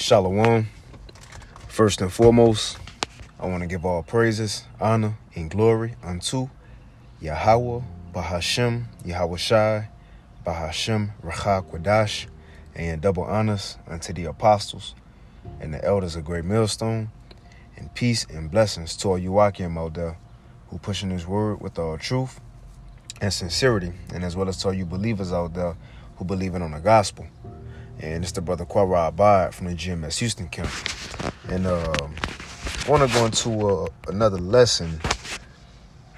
Shalom. First and foremost, I want to give all praises, honor, and glory unto Yahweh, Bahashem, Yahweh Shai, Bahashem, Racha Kwadash, and double honors unto the apostles and the elders of Great Millstone, and peace and blessings to all you Wakim out there who pushing this word with all truth and sincerity, and as well as to all you believers out there who believe in on the gospel. And it's the brother Quara Abad from the GMS Houston camp. And I want to go into another lesson,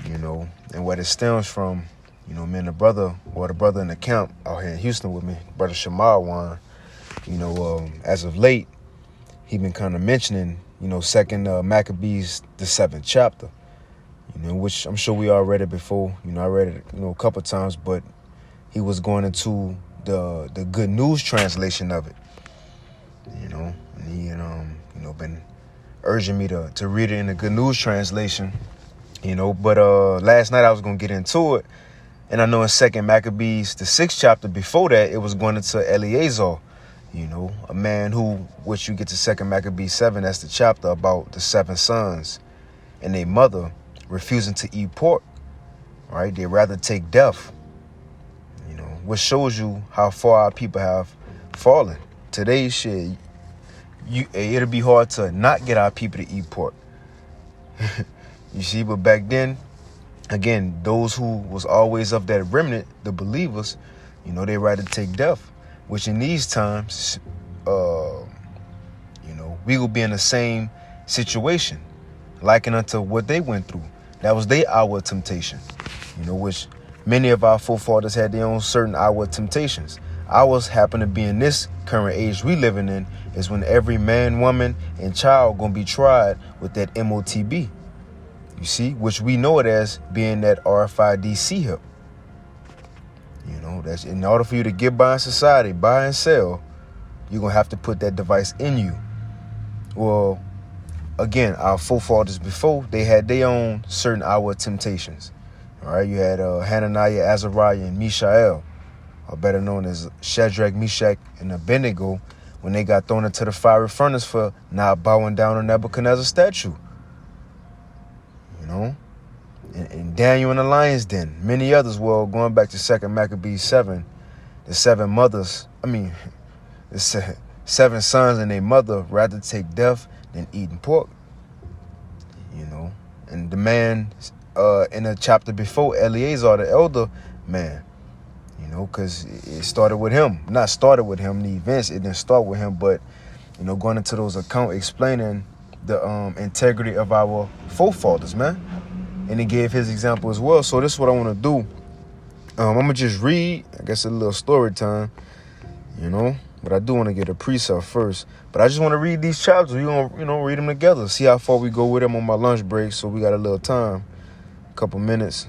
and where it stems from, me and the brother in the camp out here in Houston with me, brother Shamar Wan, as of late, he been kind of mentioning, second Maccabees, the 7th chapter, which I'm sure we all read it before. I read it, a couple times, but he was going into the Good News translation of it, and he been urging me to read it in the Good News translation, but last night I was gonna get into it, and I know in second Maccabees, the 6th chapter before that, it was going into Eleazar, a man who, which you get to second Maccabees 7, that's the chapter about the 7 sons and their mother refusing to eat pork, right? They rather take death, which shows you how far our people have fallen. Today's shit, it'll be hard to not get our people to eat pork. You see, but back then, again, those who was always of that remnant, the believers, they rather take death, which in these times, we will be in the same situation, likened unto what they went through. That was their hour of temptation, which many of our forefathers had their own certain hour of temptations. Ours happen to be in this current age we living in, is when every man, woman, and child gonna be tried with that MOTB. You see, which we know it as being that RFID hip. That's in order for you to get by in society, buy and sell, you're gonna have to put that device in you. Well, again, our forefathers before, they had their own certain hour of temptations. All right, you had Hananiah, Azariah, and Mishael, or better known as Shadrach, Meshach, and Abednego, when they got thrown into the fiery furnace for not bowing down on Nebuchadnezzar's statue. And Daniel in the lion's den, many others. Well, going back to 2nd Maccabees 7, the 7 mothers, the 7 sons and their mother rather take death than eating pork. And the man in the chapter before, Eleazar, the elder man, because it started with him. Not started with him, the events, it didn't start with him, but, going into those accounts, explaining the integrity of our forefathers, man. And he gave his example as well. So this is what I want to do. I'm going to just read, I guess a little story time, but I do want to get a precept first. But I just want to read these chapters. We're going to, read them together, see how far we go with them on my lunch break. So we got a little time, a couple minutes,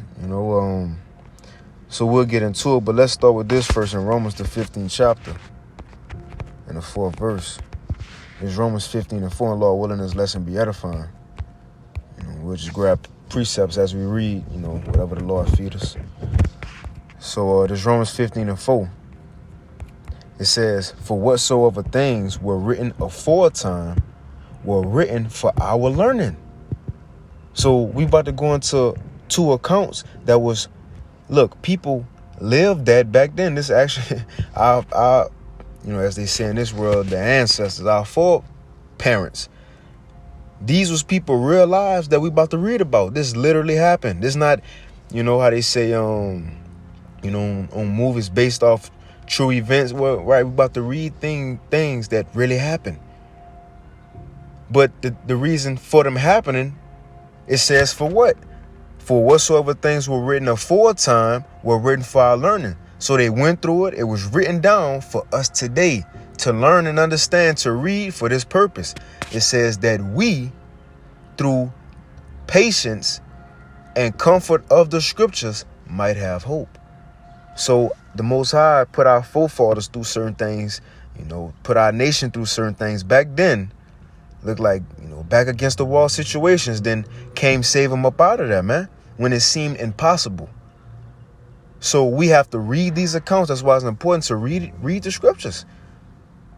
so we'll get into it. But let's start with this first in Romans, the 15th chapter and the 4th verse. It's Romans 15 and 4, and Lord willing, this lesson be edifying. We'll just grab precepts as we read, whatever the Lord feed us. So this Romans 15 and 4. It says, for whatsoever things were written aforetime were written for our learning. So we about to go into 2 accounts that was, look, people lived that back then. This actually, our as they say in this world, the ancestors, our foreparents, these was people real lives that we about to read about. This literally happened. This not, how they say, on movies based off true events. Well, right, we about to read things that really happened. But the reason for them happening, it says for what? For whatsoever things were written aforetime were written for our learning. So they went through it. It was written down for us today to learn and understand, to read for this purpose. It says that we, through patience and comfort of the scriptures, might have hope. So the Most High put our forefathers through certain things, put our nation through certain things back then. Looked like, back against the wall situations, then came save them up out of that, man, when it seemed impossible. So we have to read these accounts. That's why it's important to read the scriptures.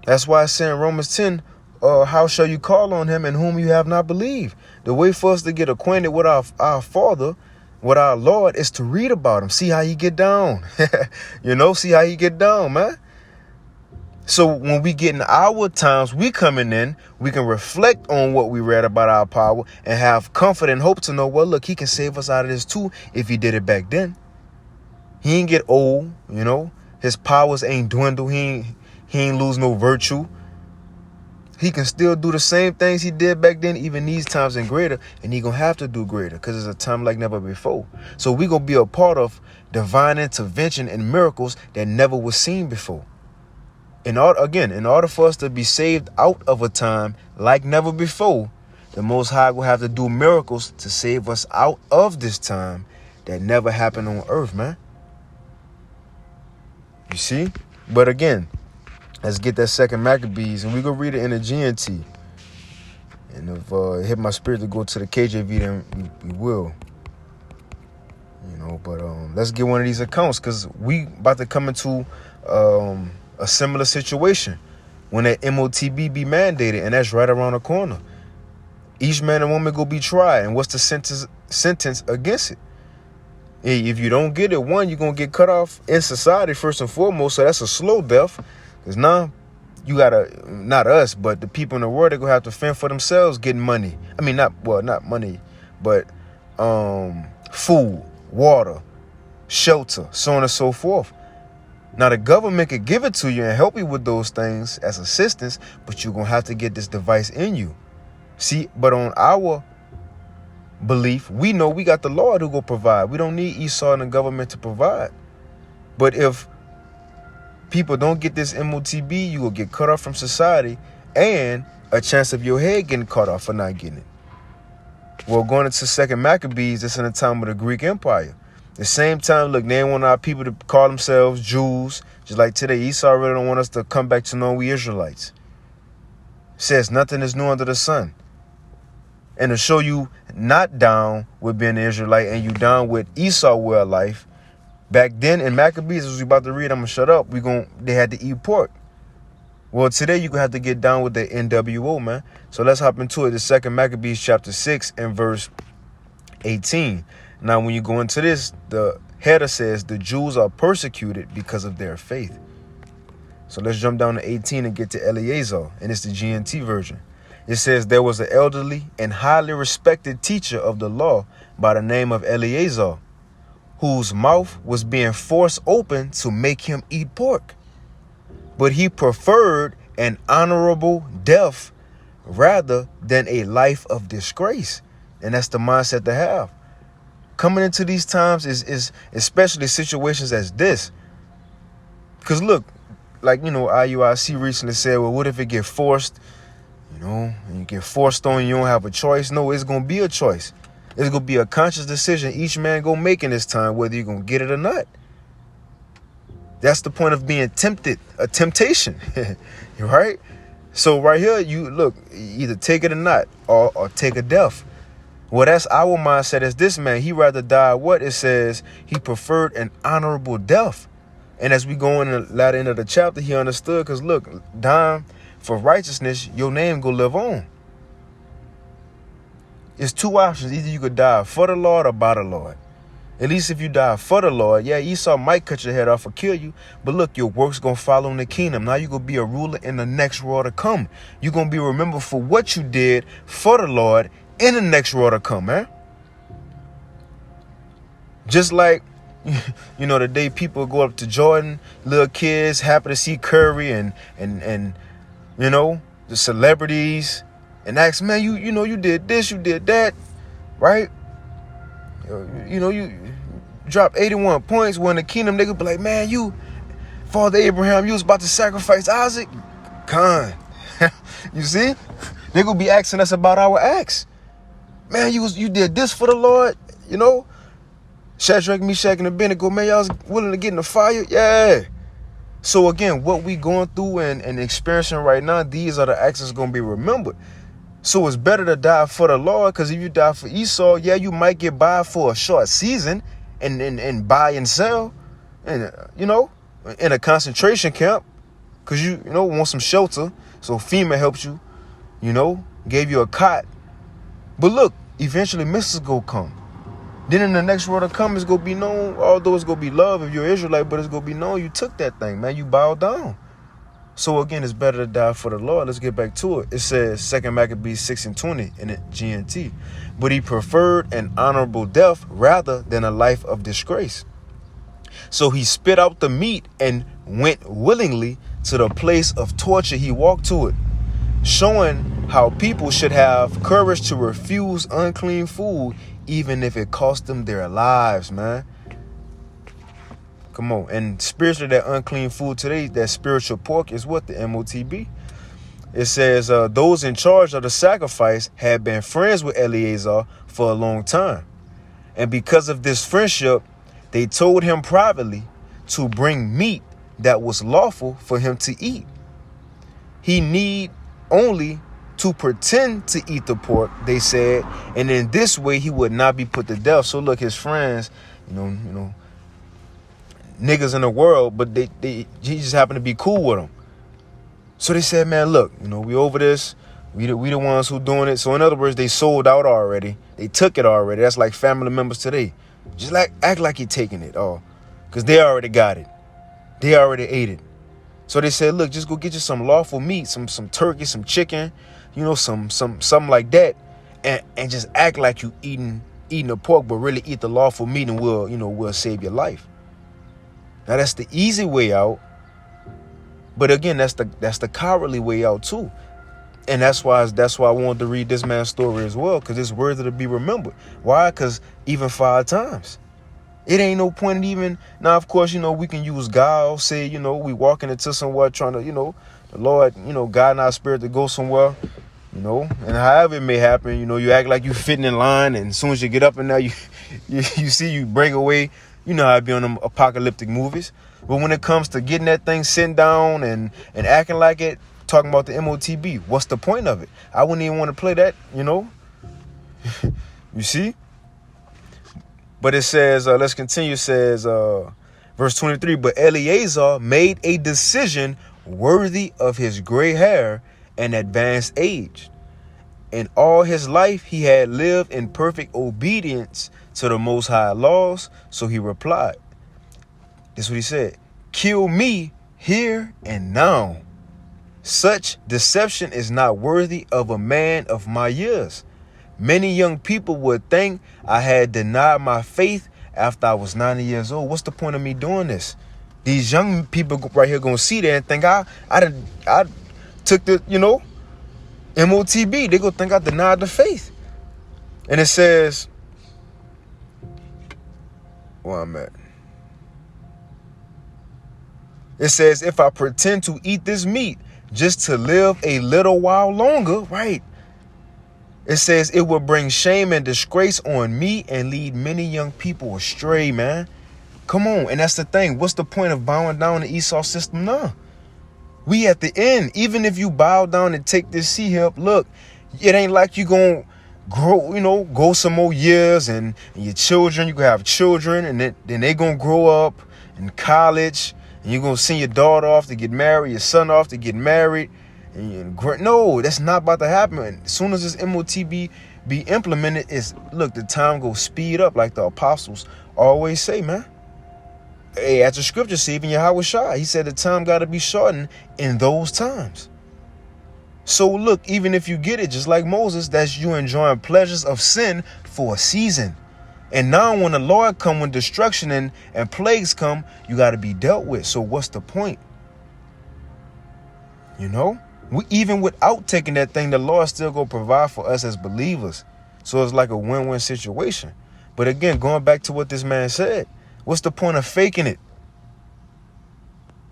That's why I say in Romans 10, how shall you call on him in whom you have not believed? The way for us to get acquainted with our Father, with our Lord, is to read about him. See how he get down. See how he get down, man. So when we get in our times, we coming in, we can reflect on what we read about our power and have comfort and hope to know, well, look, he can save us out of this too if he did it back then. He ain't get old, His powers ain't dwindle. He ain't lose no virtue. He can still do the same things he did back then, even these times and greater, and he gonna have to do greater because it's a time like never before. So we gonna be a part of divine intervention and miracles that never was seen before. In order for us to be saved out of a time like never before, the Most High will have to do miracles to save us out of this time that never happened on earth, man. You see? But again, let's get that second Maccabees, and we gonna read it in the GNT. And if it hit my spirit to go to the KJV, then we will. But let's get one of these accounts, because we about to come into a similar situation when that MOTB be mandated, and that's right around the corner. Each man and woman go be tried, and what's the sentence against it? If you don't get it, one, you're going to get cut off in society first and foremost, so that's a slow death, because now you got to, not us, but the people in the world, they're going to have to fend for themselves getting money. I mean, not money, but food, water, shelter, so on and so forth. Now, the government could give it to you and help you with those things as assistance, but you're going to have to get this device in you. See, but on our belief, we know we got the Lord who will provide. We don't need Esau and the government to provide. But if people don't get this MOTB, you will get cut off from society and a chance of your head getting cut off for not getting it. Well, going into second Maccabees, it's in the time of the Greek Empire. The same time, look, they want our people to call themselves Jews. Just like today, Esau really don't want us to come back to know we Israelites. Says nothing is new under the sun. And to show you not down with being an Israelite and you down with Esau way of life, back then in Maccabees, as we about to read, I'm going to shut up, they had to eat pork. Well, today you're going to have to get down with the NWO, man. So let's hop into it. The second Maccabees chapter 6 and verse 18. Now, when you go into this, the header says the Jews are persecuted because of their faith. So let's jump down to 18 and get to Eleazar, and it's the GNT version. It says there was an elderly and highly respected teacher of the law by the name of Eleazar, whose mouth was being forced open to make him eat pork. But he preferred an honorable death rather than a life of disgrace. And that's the mindset to have. Coming into these times is especially situations as this. Because look, like, IUIC recently said, well, what if it get forced? And you get forced on, you don't have a choice. No, it's going to be a choice. It's going to be a conscious decision each man going to make in this time, whether you're going to get it or not. That's the point of being tempted, a temptation, right? So right here, you look, either take it or not, or take a death. Well, that's our mindset as this man. He rather die. What it says, he preferred an honorable death. And as we go in the latter end of the chapter, he understood, because look, dying for righteousness, your name go live on. It's two options. Either you could die for the Lord or by the Lord. At least if you die for the Lord, yeah, Esau might cut your head off or kill you, but look, your work's going to follow in the kingdom. Now you're going to be a ruler in the next world to come. You're going to be remembered for what you did for the Lord in the next world to come, man. Just like, the day people go up to Jordan, little kids happy to see Curry and the celebrities and ask, man, you did this, you did that, right? You dropped 81 points. When the kingdom, they could be like, man, Father Abraham, you was about to sacrifice Isaac. Con. You see? They gonna be asking us about our acts. Man, you did this for the Lord, Shadrach, Meshach, and Abednego, man, y'all was willing to get in the fire? Yeah. So again, what we going through and experiencing right now, these are the acts that's going to be remembered. So it's better to die for the Lord, because if you die for Esau, yeah, you might get by for a short season and buy and sell, and in a concentration camp, because you want some shelter. So FEMA helps you, gave you a cot. But look, eventually missus gonna come. Then in the next world to come, it's gonna be known, although it's gonna be love if you're Israelite, but it's gonna be known you took that thing, man. You bowed down. So again, it's better to die for the Lord. Let's get back to it. It says 2 Maccabees 6:20 in the GNT. But he preferred an honorable death rather than a life of disgrace. So he spit out the meat and went willingly to the place of torture. He walked to it, showing how people should have courage to refuse unclean food, even if it cost them their lives, man. Come on. And spiritually, that unclean food today, that spiritual pork, is what? The MOTB. It says those in charge of the sacrifice had been friends with Eleazar for a long time. And because of this friendship, they told him privately to bring meat that was lawful for him to eat. He need only to pretend to eat the pork, they said, and in this way he would not be put to death. So look, his friends, niggas in the world, but he just happened to be cool with them. So they said, man, look, we over this. We the ones who doing it. So in other words, they sold out already. They took it already. That's like family members today. Just act like you're taking it all, because they already got it. They already ate it. So they said, look, just go get you some lawful meat, some turkey, some chicken, something like that, and just act like you eating the pork, but really eat the lawful meat, and we'll save your life. Now that's the easy way out, but again, that's the cowardly way out too, and that's why I wanted to read this man's story as well, because it's worthy to be remembered. Why? Because even 5 times, it ain't no point in even now. Of course, we can use God. Say, we walking into somewhere trying to, the Lord, guiding our spirit to go somewhere, and however it may happen, you act like you fitting in line, and as soon as you get up in there, you see you break away. You know how it be on them apocalyptic movies. But when it comes to getting that thing sitting down and acting like it, talking about the MOTB, what's the point of it? I wouldn't even want to play that, You see? But it says, let's continue, it says, verse 23, but Eleazar made a decision worthy of his gray hair and advanced age. In all his life, he had lived in perfect obedience to the Most High laws. So he replied, this is what he said, kill me here and now. Such deception is not worthy of a man of my years. Many young people would think I had denied my faith after I was 90 years old. What's the point of me doing this? These young people right here gonna see that and think I took the, MOTB. They gonna think I denied the faith. And it says, where I'm at. It says, if I pretend to eat this meat just to live a little while longer, right? It says it will bring shame and disgrace on me and lead many young people astray, man. Come on. And that's the thing. What's the point of bowing down the Esau system now? We at the end. Even if you bow down and take this sea help, look, it ain't like you gonna grow, go some more years, and your children, you gonna have children, and then they gonna grow up in college, and you're gonna send your daughter off to get married, your son off to get married. No, that's not about to happen. As soon as this MOTB be implemented, the time goes speed up, like the apostles always say, man. Hey, as the scripture say, even Yahweh Shai, he said the time got to be shortened in those times. So look, even if you get it, just like Moses, that's you enjoying pleasures of sin for a season. And now when the Lord come, when destruction and plagues come, you got to be dealt with. So what's the point? Even without taking that thing, the Lord still gonna provide for us as believers. So it's like a win-win situation. But again, going back to what this man said, what's the point of faking it?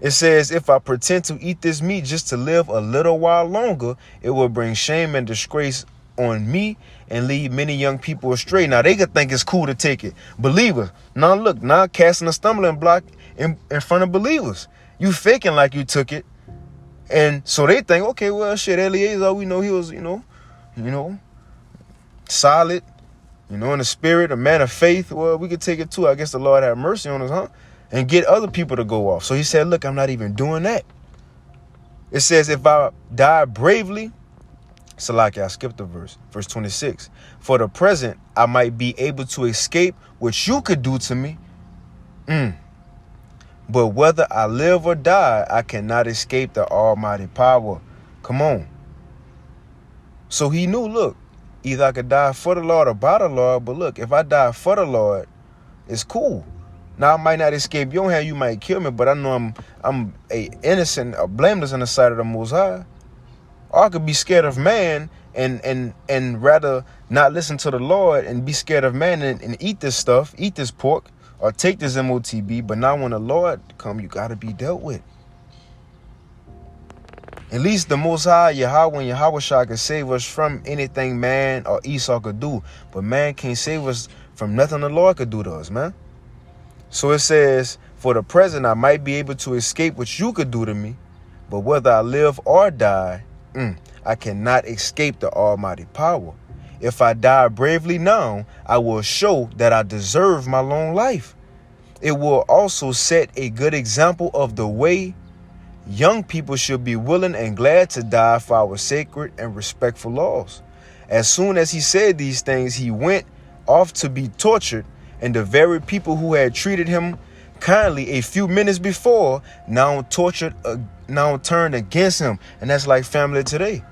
It says, if I pretend to eat this meat just to live a little while longer, it will bring shame and disgrace on me and lead many young people astray. Now they could think it's cool to take it. Believers, now casting a stumbling block in front of believers. You faking like you took it. And so they think, okay, well, shit, Eleazar, we know he was, solid, in the spirit, a man of faith. Well, we could take it too. I guess the Lord have mercy on us, and get other people to go off. So he said, look, I'm not even doing that. It says, if I die bravely, Salaki, I skipped a verse. Verse 26. For the present, I might be able to escape what you could do to me. But whether I live or die, I cannot escape the almighty power. Come on. So he knew, look, either I could die for the Lord or by the Lord. But look, if I die for the Lord, it's cool. Now, I might not escape your hand. You might kill me, but I know I'm a innocent, a blameless in the sight of the Most High. Or I could be scared of man and rather not listen to the Lord and be scared of man and eat this stuff, eat this pork, or take this MOTB. But now when the Lord come, you got to be dealt with. At least the Most High, Yahweh and Yahushua can save us from anything man or Esau could do. But man can't save us from nothing the Lord could do to us, man. So it says, for the present, I might be able to escape what you could do to me. But whether I live or die, I cannot escape the almighty power. If I die bravely now, I will show that I deserve my long life. It will also set a good example of the way young people should be willing and glad to die for our sacred and respectful laws. As soon as he said these things, he went off to be tortured, and the very people who had treated him kindly a few minutes before now turned against him. And that's like family today.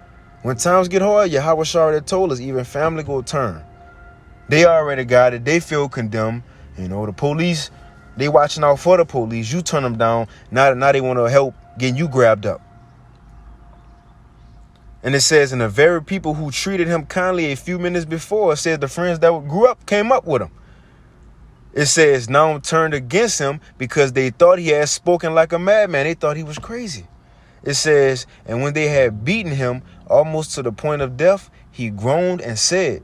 When times get hard, Yahweh already told us, even family go turn. They already got it. They feel condemned. You know, the police, they watching out for the police. You turn them down. Now they want to help getting you grabbed up. And it says, and the very people who treated him kindly a few minutes before, said the friends that grew up came up with him. It says, now turned against him because they thought he had spoken like a madman. They thought he was crazy. It says, and when they had beaten him almost to the point of death, he groaned and said,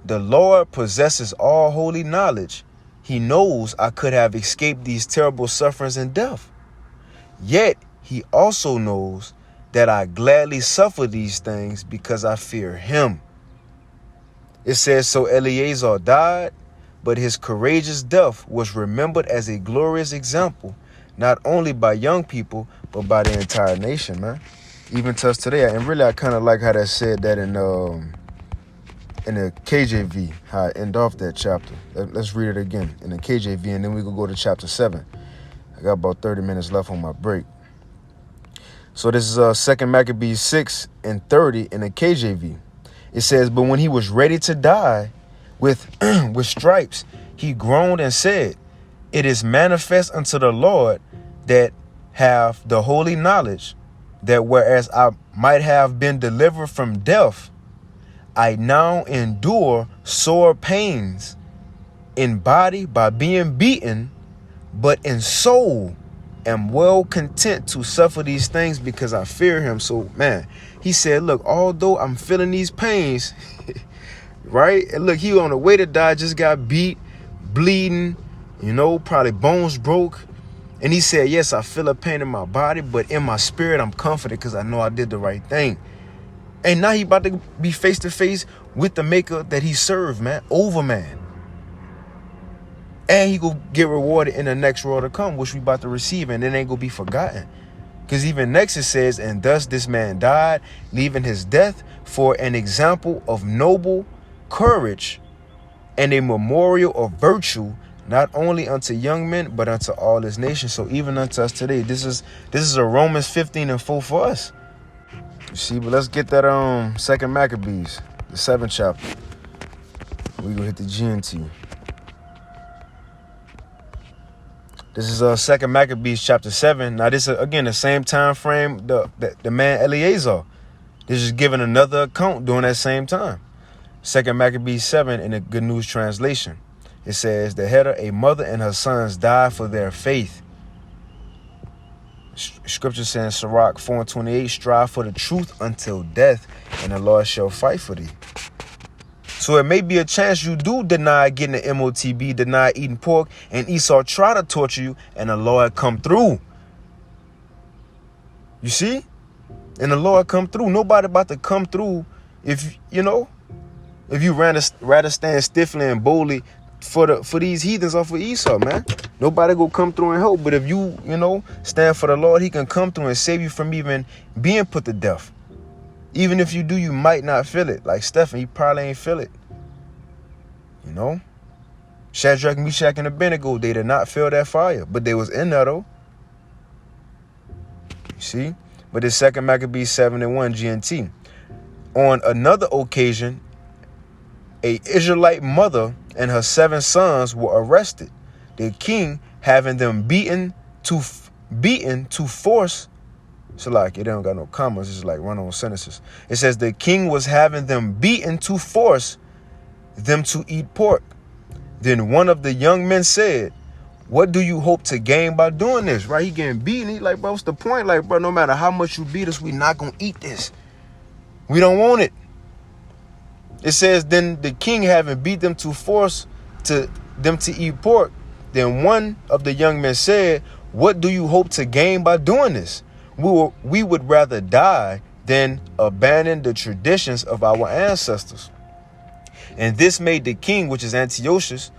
the Lord possesses all holy knowledge. He knows I could have escaped these terrible sufferings and death. Yet he also knows that I gladly suffer these things because I fear him. It says, so Eleazar died, but his courageous death was remembered as a glorious example, not only by young people, but by the entire nation, man. Even to us today. And really, I kind of like how that said that in the KJV, how I end off that chapter. Let's read it again in the KJV, and then we can go to chapter 7. I got about 30 minutes left on my break. So this is 2 Maccabees 6 and 30 in the KJV. It says, but when he was ready to die with stripes, he groaned and said, it is manifest unto the Lord that have the holy knowledge, that whereas I might have been delivered from death, I now endure sore pains in body by being beaten, but in soul am well content to suffer these things because I fear him. So, man, he said, look, although I'm feeling these pains, right? And look, he on the way to die, just got beat, bleeding, you know, probably bones broke. And he said, yes, I feel a pain in my body, but in my spirit, I'm comforted because I know I did the right thing. And now he about to be face to face with the maker that he served, man, over man. And he go get rewarded in the next world to come, which we about to receive, and it ain't gonna be forgotten. Because even next it says, and thus this man died, leaving his death for an example of noble courage and a memorial of virtue, not only unto young men, but unto all his nation. So even unto us today, this is a Romans 15 and 4 for us. You see, but let's get that 2 Maccabees, the 7th chapter. We gonna hit the GNT. This is 2 Maccabees chapter 7. Now this is again the same time frame the man Eleazar. This is giving another account during that same time. 2 Maccabees 7 in the Good News Translation. It says, the header, a mother and her sons died for their faith. Scripture saying, Sirach 4:28, strive for the truth until death, and the Lord shall fight for thee. So it may be a chance you do deny getting an MOTB, deny eating pork, and Esau try to torture you, and the Lord come through. You see? And the Lord come through. Nobody about to come through if you rather stand stiffly and boldly for these heathens off of Esau, man. Nobody go come through and help. But if you stand for the Lord, he can come through and save you from even being put to death. Even if you do, you might not feel it. Like Stephen, he probably ain't feel it. You know? Shadrach, Meshach, and Abednego, they did not feel that fire. But they was in there, though. You see? But it's 2 Maccabees 7:1 GNT. On another occasion, a Israelite mother and her 7 sons were arrested. The king having them beaten to force. So like it don't got no commas, it's like run-on sentences. It says the king was having them beaten to force them to eat pork. Then one of the young men said, "What do you hope to gain by doing this?" Right? He getting beaten. He like, bro, what's the point? Like, bro, no matter how much you beat us, we not gonna eat this. We don't want it. It says, then the king having beat them to force them to eat pork. Then one of the young men said, "What do you hope to gain by doing this? We would rather die than abandon the traditions of our ancestors." And this made the king, which is Antiochus,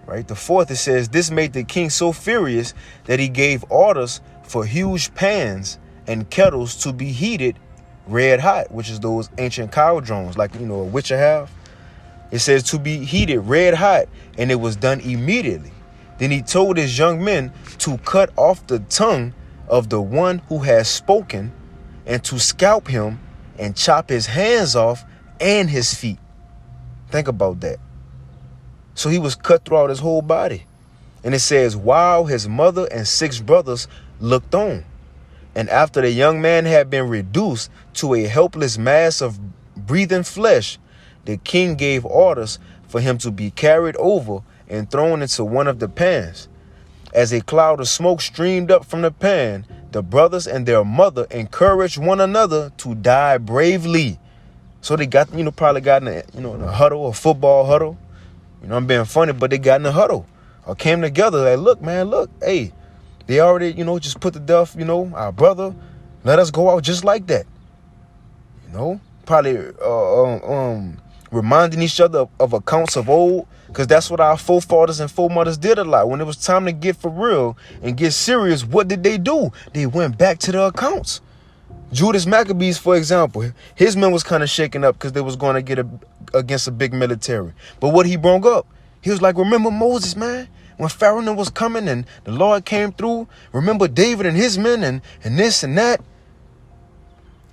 right? The fourth, it says, this made the king so furious that he gave orders for huge pans and kettles to be heated red hot, which is those ancient cauldrons, like, you know, a witcher have. It says to be heated red hot, and it was done immediately. Then he told his young men to cut off the tongue of the one who has spoken, and to scalp him and chop his hands off and his feet. Think about that. So he was cut throughout his whole body. And it says, while his mother and 6 brothers looked on. And after the young man had been reduced to a helpless mass of breathing flesh, the king gave orders for him to be carried over and thrown into one of the pans. As a cloud of smoke streamed up from the pan, the brothers and their mother encouraged one another to die bravely. So they got, probably got in a huddle, a football huddle. I'm being funny, but they got in a huddle or came together. Like, look, man, look, hey, they already, just put to death, our brother. Let us go out just like that. Probably reminding each other of accounts of old, because that's what our forefathers and foremothers did a lot. When it was time to get for real and get serious, what did they do? They went back to the accounts. Judas Maccabees, for example, his men was kind of shaken up because they was going to get against a big military. But what he brought up, he was like, remember Moses, man? When Pharaoh was coming and the Lord came through, remember David and his men and this and that.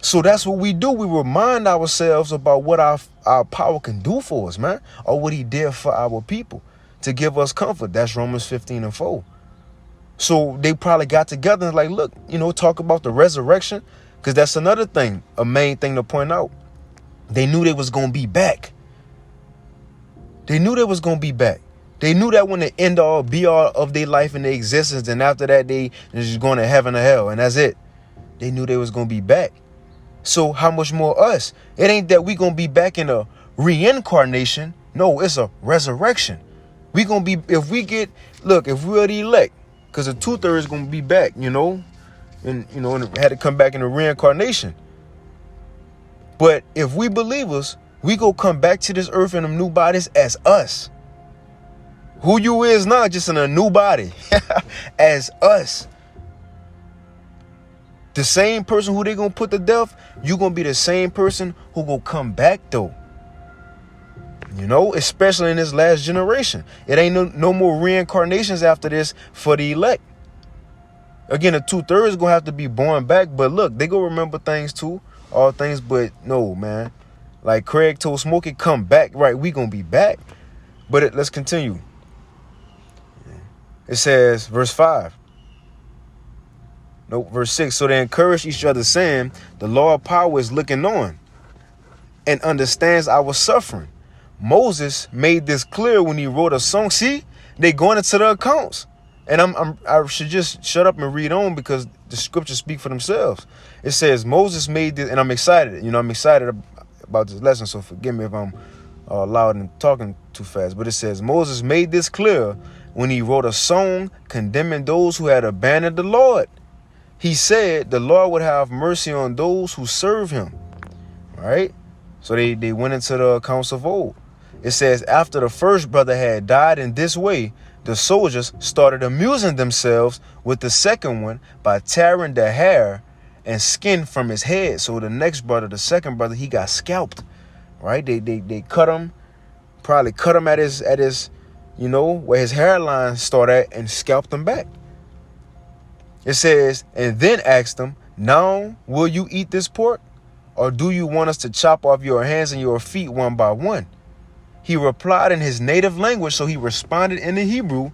So that's what we do. We remind ourselves about what our power can do for us, man, or what he did for our people to give us comfort. That's Romans 15:4. So they probably got together and like, look, talk about the resurrection, because that's another thing, a main thing to point out. They knew they was going to be back. They knew they was going to be back. They knew that when the end all be all of their life and their existence, and after that they just going to heaven or hell, and that's it. They knew they was going to be back. So how much more us? It ain't that we going to be back in a reincarnation. No, it's a resurrection. We going to be, if we're the elect, because the 2/3 is going to be back, and had to come back in a reincarnation. But if we believers, we go come back to this earth in them new bodies as us. Who you is now, just in a new body as us. The same person who they gonna put to death, you gonna be the same person who gonna come back though. Especially in this last generation. It ain't no more reincarnations after this for the elect. Again, the 2/3 gonna have to be born back, but look, they gonna remember things too, all things, but no, man. Like Craig told Smokey, come back, right? We gonna be back. But let's continue. It says, verse 5. Nope, verse 6. So they encourage each other, saying, the Lord power is looking on and understands our suffering. Moses made this clear when he wrote a song. See, they going into the accounts. And I should just shut up and read on, because the scriptures speak for themselves. It says Moses made this, and I'm excited. I'm excited about this lesson, so forgive me if I'm loud and talking too fast. But it says Moses made this clear when he wrote a song condemning those who had abandoned the Lord. He said the Lord would have mercy on those who serve him. Right? So they went into the accounts of old. It says after the first brother had died in this way, the soldiers started amusing themselves with the second one by tearing the hair and skin from his head. So the next brother, the second brother, he got scalped, right? They cut him, probably cut him at his, where his hairline started at, and scalped him back. It says, and then asked him, now will you eat this pork? Or do you want us to chop off your hands and your feet one by one? He replied in his native language, so he responded in the Hebrew.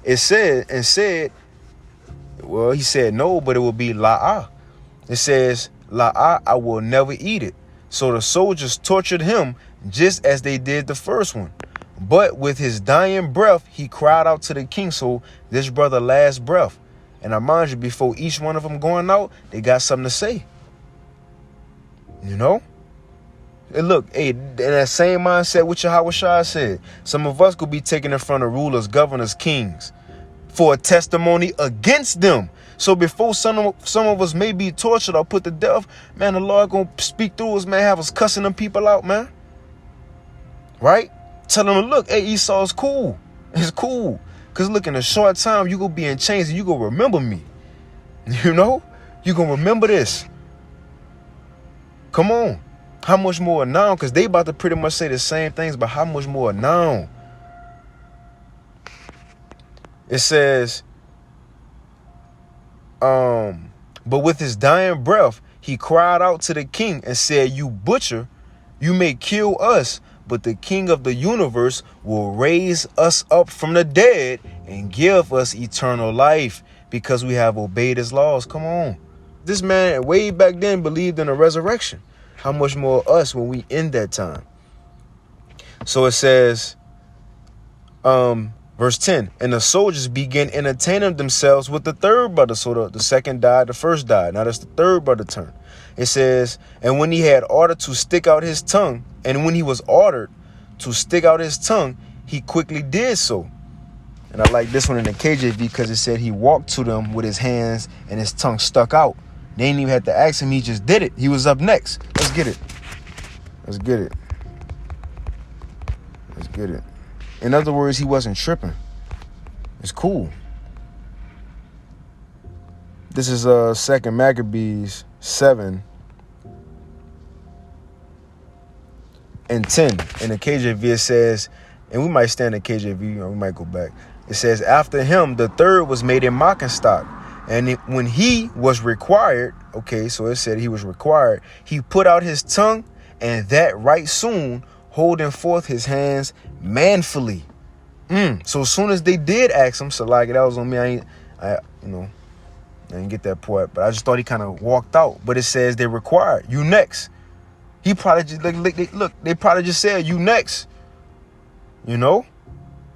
He said no, but it will be la'ah. It says, la'ah, I will never eat it. So the soldiers tortured him just as they did the first one. But with his dying breath, he cried out to the king. So this brother last breath. And I mind you, before each one of them going out, they got something to say. You know? And look, hey, in that same mindset what Yahushua said, some of us could be taken in front of rulers, governors, kings for a testimony against them. So before some of us may be tortured or put to death, man, the Lord gonna speak through us, man, have us cussing them people out, man. Right? Tell them, look, hey, Esau's cool. It's cool. Because look, in a short time, you gonna be in chains and you gonna remember me. You know? You gonna remember this. Come on. How much more now? Because they about to pretty much say the same things, but how much more now? It says, but with his dying breath, he cried out to the king and said, you butcher, you may kill us, but the king of the universe will raise us up from the dead and give us eternal life because we have obeyed his laws. Come on. This man way back then believed in a resurrection. How much more us when we end that time? So it says, verse 10, and the soldiers began entertaining themselves with the third brother. So the second died, the first died. Now that's the third brother turn. It says, and when he had ordered to stick out his tongue, and when he was ordered to stick out his tongue, he quickly did so. And I like this one in the KJV because it said he walked to them with his hands and his tongue stuck out. They didn't even have to ask him. He just did it. He was up next. Let's get it. Let's get it. Let's get it. In other words, he wasn't tripping. It's cool. This is 2 Maccabees 7 and 10. In the KJV it says, and we might stand in KJV or we might go back. It says, after him, the third was made in mocking stock. And when he was required, okay, so it said he was required, he put out his tongue, and that right soon, holding forth his hands manfully. So as soon as they did ask him, so like that was on me, I didn't get that part, but I just thought he kind of walked out. But it says they required, you next. He probably just they probably just said, you next. You know?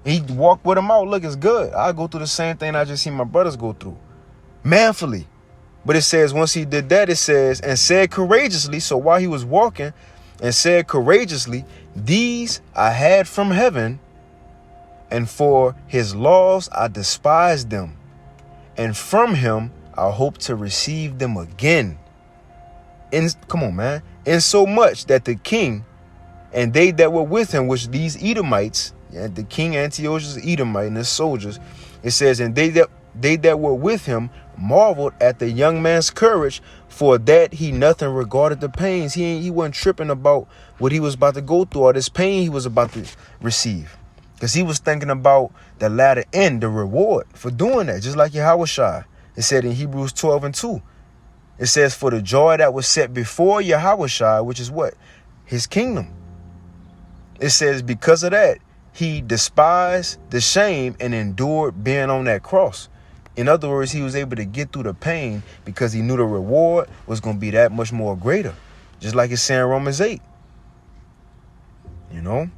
He walked with him out. Look, it's good. I go through the same thing I just seen my brothers go through. Manfully. But it says once he did that, it says, and said courageously. So while he was walking and said courageously, these I had from heaven, and for his laws I despised them, and from him I hope to receive them again. Come on, man. In so much that the king and they that were with him, which these Edomites, the king Antiochus Edomite and his soldiers, it says, and they that were with him marveled at the young man's courage, for that he nothing regarded the pains. He wasn't tripping about what he was about to go through or this pain he was about to receive, because he was thinking about the latter end, the reward for doing that, just like Yahushua. It said in Hebrews 12 and 2, it says, for the joy that was set before Yahushua, which is what? His kingdom. It says because of that, he despised the shame and endured being on that cross. In other words, he was able to get through the pain because he knew the reward was going to be that much more greater. Just like it's saying in Romans 8. You know?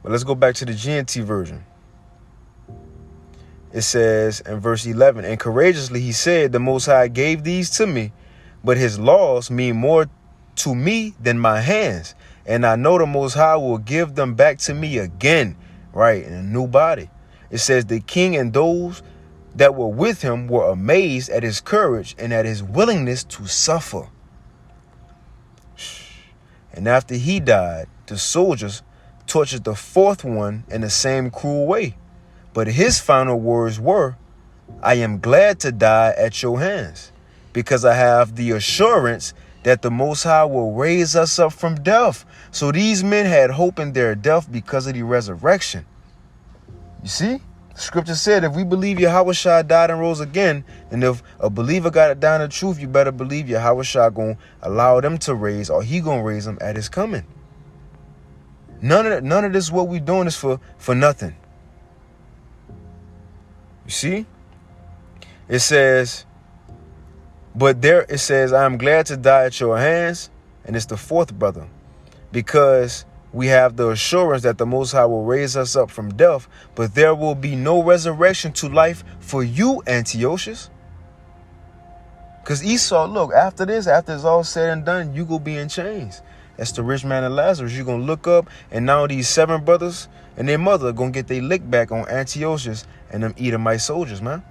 But let's go back to the GNT version. It says in verse 11, and courageously he said, the Most High gave these to me, but his laws mean more to me than my hands. And I know the Most High will give them back to me again, right, in a new body. It says the king and those that were with him were amazed at his courage and at his willingness to suffer. And after he died, the soldiers tortured the fourth one in the same cruel way. But his final words were, I am glad to die at your hands. because I have the assurance that the Most High will raise us up from death. So these men had hope in their death because of the resurrection. You see? Scripture said if we believe Yahushua died and rose again, and if a believer got it down to truth, you better believe Yahushua going to allow them to raise, or he going to raise them at his coming. None of this what we doing is for nothing. You see? It says, I am glad to die at your hands, and it's the fourth brother, because we have the assurance that the Most High will raise us up from death, but there will be no resurrection to life for you, Antiochus. Because Esau, look, after it's all said and done, you go be in chains. That's the rich man and Lazarus. You're going to look up, and now these 7 brothers and their mother are going to get their lick back on Antiochus and them Edomite soldiers, man.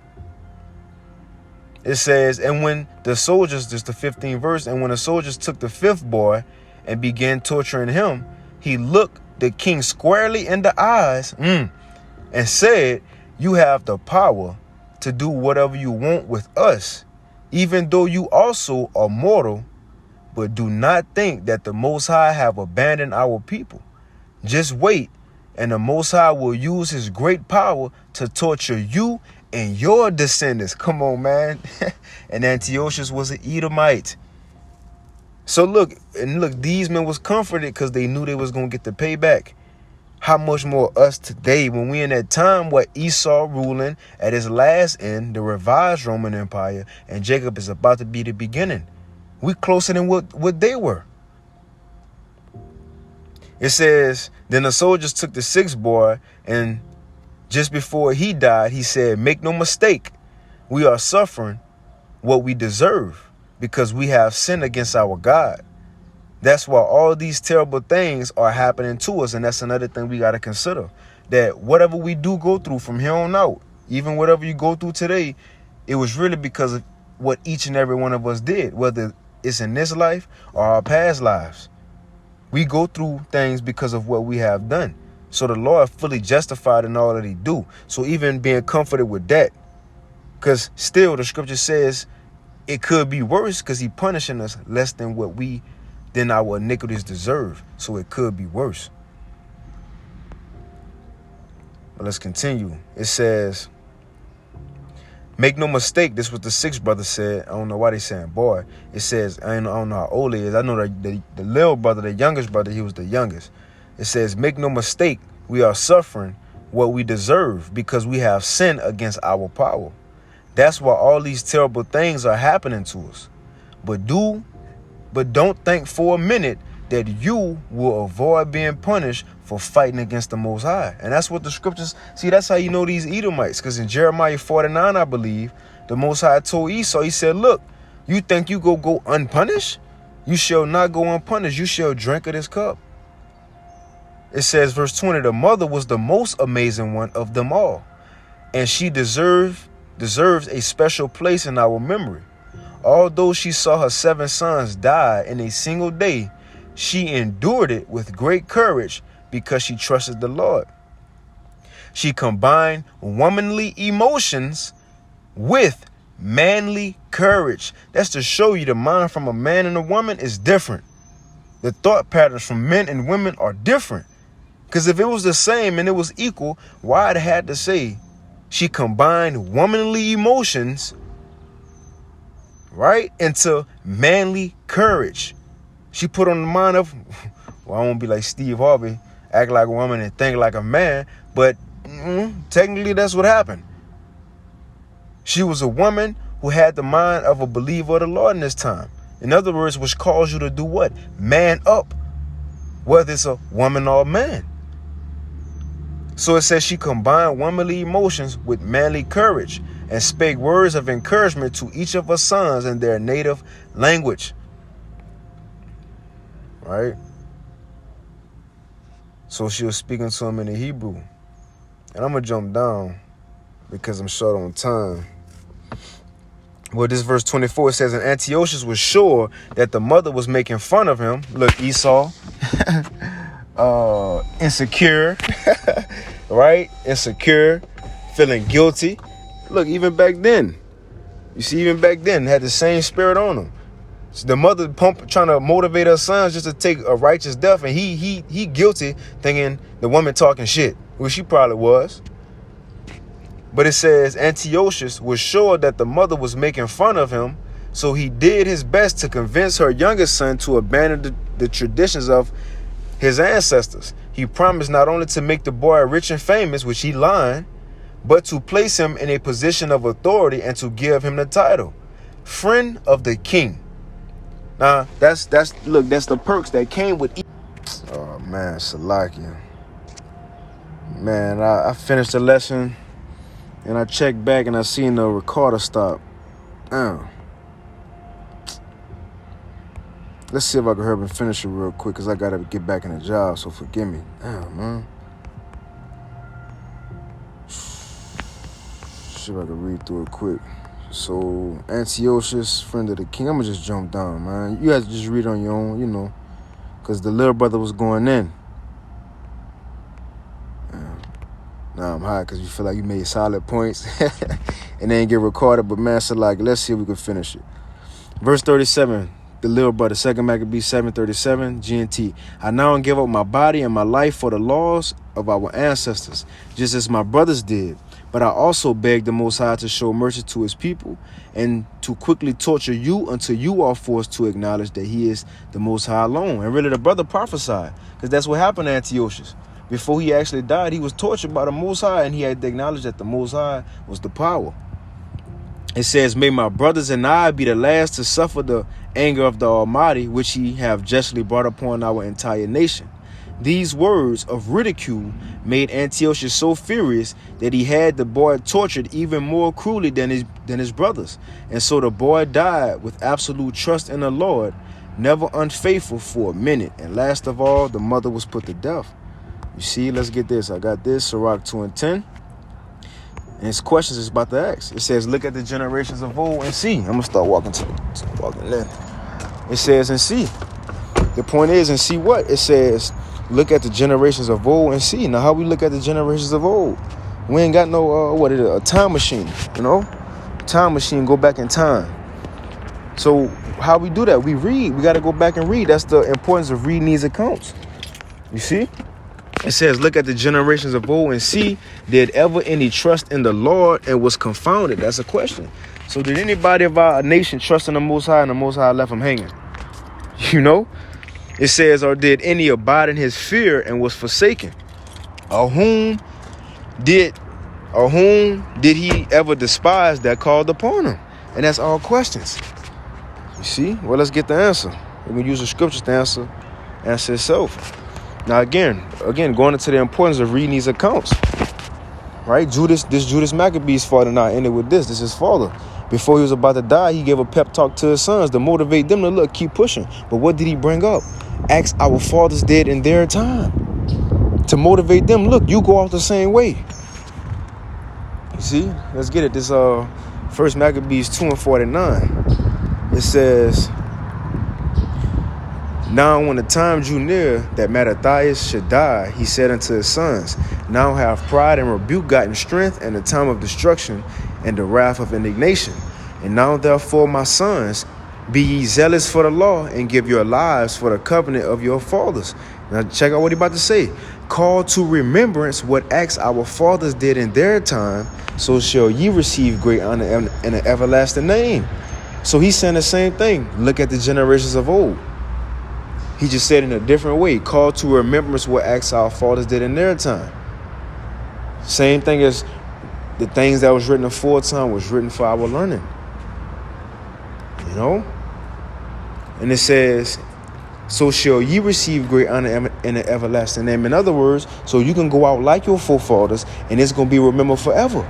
It says, and when the soldiers, this is the 15th verse, and when the soldiers took the 5th boy and began torturing him, he looked the king squarely in the eyes and said, you have the power to do whatever you want with us, even though you also are mortal, but do not think that the Most High have abandoned our people. Just wait, and the Most High will use his great power to torture you and your descendants. Come on, man. And Antiochus was an Edomite. So look, these men was comforted because they knew they was going to get the payback. How much more us today when we in that time where Esau ruling at his last end, the revised Roman Empire, and Jacob is about to be the beginning. We closer than what they were. It says, then the soldiers took the 6th boy, and just before he died, he said, make no mistake, we are suffering what we deserve because we have sinned against our God. That's why all these terrible things are happening to us. And that's another thing we got to consider, that whatever we do go through from here on out, even whatever you go through today, it was really because of what each and every one of us did, whether it's in this life or our past lives. We go through things because of what we have done. So the Lord fully justified in all that he do. So even being comforted with that, because still the scripture says it could be worse because he punishing us less than than our iniquities deserve. So it could be worse. But let's continue. It says, make no mistake, this was the 6th brother said. I don't know why they saying boy. It says, I don't know how old he is. I know that the little brother, the youngest brother, he was the youngest. It says, make no mistake, we are suffering what we deserve because we have sinned against our power. That's why all these terrible things are happening to us. But don't think for a minute that you will avoid being punished for fighting against the Most High. And that's what the scriptures, see, that's how you know these Edomites. Because in Jeremiah 49, I believe, the Most High told Esau, he said, look, you think you go unpunished? You shall not go unpunished. You shall drink of this cup. It says, verse 20, the mother was the most amazing one of them all, and she deserves a special place in our memory. Although she saw her 7 sons die in a single day, she endured it with great courage because she trusted the Lord. She combined womanly emotions with manly courage. That's to show you the mind from a man and a woman is different. The thought patterns from men and women are different. Because if it was the same and it was equal, why it had to say she combined womanly emotions, right, into manly courage. She put on the mind of, well, I won't be like Steve Harvey, act like a woman and think like a man, but technically that's what happened. She was a woman who had the mind of a believer of the Lord in this time. In other words, which calls you to do what? Man up, whether it's a woman or a man. So it says she combined womanly emotions with manly courage and spake words of encouragement to each of her sons in their native language. Right? So she was speaking to him in the Hebrew. And I'm going to jump down because I'm short on time. Well, this verse 24 says, and Antiochus was sure that the mother was making fun of him. Look, Esau. Insecure. Right? Insecure. Feeling guilty. Look, even back then, You see, even back then, had the same spirit on him. So the mother trying to motivate her sons just to take a righteous death, and he guilty, thinking the woman talking shit, which she probably was. But it says Antiochus was sure that the mother was making fun of him, so he did his best to convince her youngest son to abandon the traditions of his ancestors. He promised not only to make the boy rich and famous, which he lied, but to place him in a position of authority and to give him the title, friend of the king. Now, that's the perks that came with it. Oh, man, Salakia. Man, I finished the lesson, and I checked back, and I seen the recorder stop. Let's see if I can hurry and finish it real quick, because I got to get back in the job, so forgive me. Damn, man. See if I can read through it quick. So, Antiochus, friend of the king. I'm going to just jump down, man. You have to just read on your own, you know, because the little brother was going in. Nah, I'm hot because you feel like you made solid points and they ain't get recorded. But, man, so like, let's see if we can finish it. Verse 37, the little brother, 2 Maccabees 7:37, GNT. I now give up my body and my life for the laws of our ancestors, just as my brothers did. But I also beg the Most High to show mercy to his people and to quickly torture you until you are forced to acknowledge that he is the Most High alone. And really, the brother prophesied, because that's what happened to Antiochus. Before he actually died, he was tortured by the Most High, and he had to acknowledge that the Most High was the power. It says, may my brothers and I be the last to suffer the anger of the Almighty, which he have justly brought upon our entire nation. These words of ridicule made Antiochus so furious that he had the boy tortured even more cruelly than his brothers. And so the boy died with absolute trust in the Lord, never unfaithful for a minute. And last of all, the mother was put to death. You see, let's get this. I got this, Sirach 2:10. And his questions is about to ask. It says, look at the generations of old and see. I'm going to start walking in. It says, and see. The point is, and see what? It says, look at the generations of old and see. Now, how we look at the generations of old? We ain't got no, a time machine, you know? Time machine, go back in time. So how we do that? We read. We got to go back and read. That's the importance of reading these accounts. You see? It says, look at the generations of old and see, did ever any trust in the Lord and was confounded? That's a question. So did anybody of our nation trust in the Most High and the Most High left him hanging? You know? It says, or did any abide in his fear and was forsaken? Or whom did he ever despise that called upon him? And that's all questions. You see? Well, let's get the answer. We're going to use the scriptures to answer itself. Now, again, going into the importance of reading these accounts, right? Judas Maccabees' father, now ended with this. This is his father. Before he was about to die, he gave a pep talk to his sons to motivate them to look, keep pushing. But what did he bring up? Acts our fathers did in their time to motivate them. Look, you go out the same way. You see? Let's get it. This 1 Maccabees 2:49. It says, now when the time drew near that Mattathias should die, he said unto his sons, now have pride and rebuke gotten strength in the time of destruction and the wrath of indignation. And now therefore, my sons, be ye zealous for the law and give your lives for the covenant of your fathers. Now check out what he about to say. Call to remembrance what acts our fathers did in their time, so shall ye receive great honor and an everlasting name. So he's saying the same thing. Look at the generations of old. He just said in a different way, call to remembrance what acts our fathers did in their time. Same thing as the things that was written aforetime was written for our learning. You know? And it says, so shall ye receive great honor and an everlasting name. In other words, so you can go out like your forefathers and it's going to be remembered forever.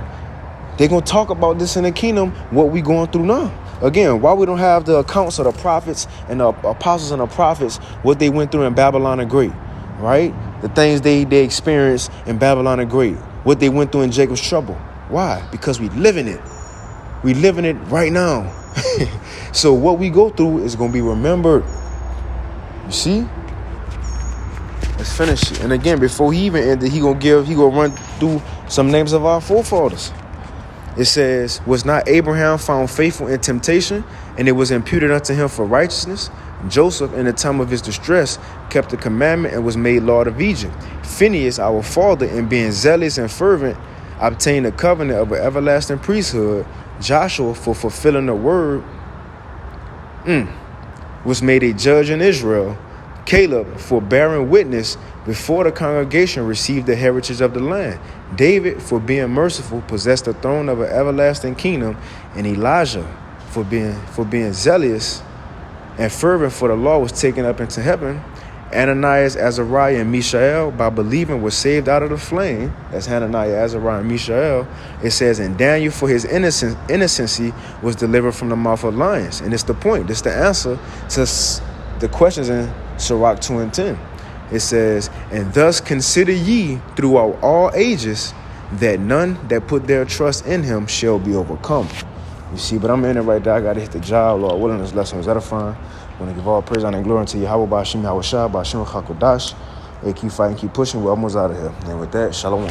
They're going to talk about this in the kingdom, what we going through now. Again, why we don't have the accounts of the prophets and the apostles and the prophets, what they went through in Babylon the Great, right? The things they experienced in Babylon the Great, what they went through in Jacob's trouble. Why? Because we live in it. We live in it right now. So what we go through is going to be remembered. You see? Let's finish it. And again, before he even ended, he gonna run through some names of our forefathers. It says, was not Abraham found faithful in temptation, and it was imputed unto him for righteousness? Joseph, in the time of his distress, kept the commandment and was made Lord of Egypt. Phinehas, our father, in being zealous and fervent, obtained a covenant of an everlasting priesthood. Joshua, for fulfilling the word, was made a judge in Israel. Caleb, for bearing witness before the congregation, received the heritage of the land. David, for being merciful, possessed the throne of an everlasting kingdom. And Elijah, for being zealous and fervent for the law, was taken up into heaven. Ananias, Azariah, and Mishael, by believing, were saved out of the flame. That's Hananiah, Azariah, and Mishael. It says, and Daniel, for his innocency, was delivered from the mouth of lions. And it's the point. It's the answer to the questions in Sirach 2 and 10. It says, and thus consider ye throughout all ages that none that put their trust in him shall be overcome. You see, but I'm in it right there. I got to hit the job. Lord willing, this lesson was edifying. I want to give all praise, honor, and glory unto Yahweh, Ba'ashim, Yahweh Shah, Ba'ashim, Chakodash. Hey, keep fighting, keep pushing. We're almost out of here. And with that, shalom.